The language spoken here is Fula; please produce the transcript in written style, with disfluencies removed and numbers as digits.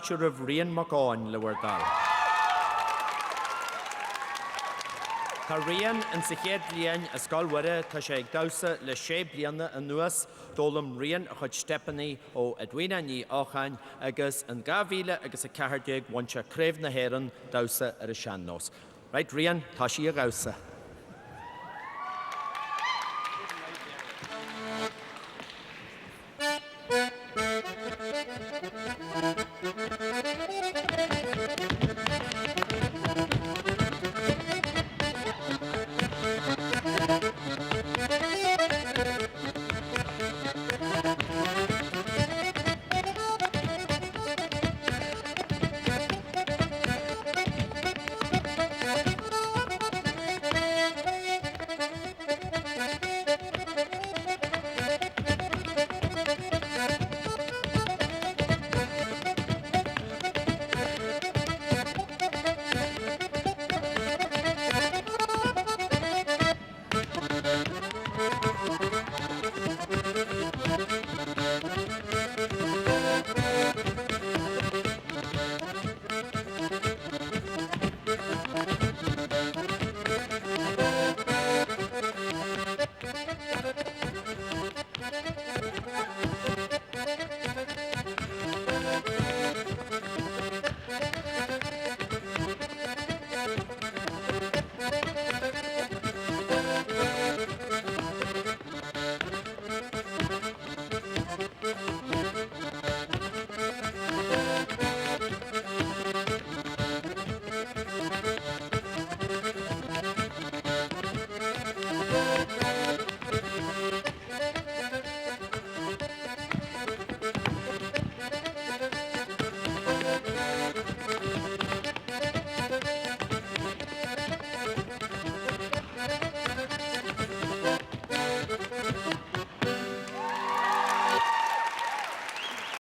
Siúr of Rian Magáin le Wardal. Tá Rian an sa chéad bliain a scoilmhuire tá sé ag damhsa le 6 bliana anuas dólam Rian a chuid Stephanie ó Edwina ní áchain agus an 2000 agus a 40 bhainte craobh na hÉireann damhsa ar a sean nós. Right, Rian, tá sí a gabhsa.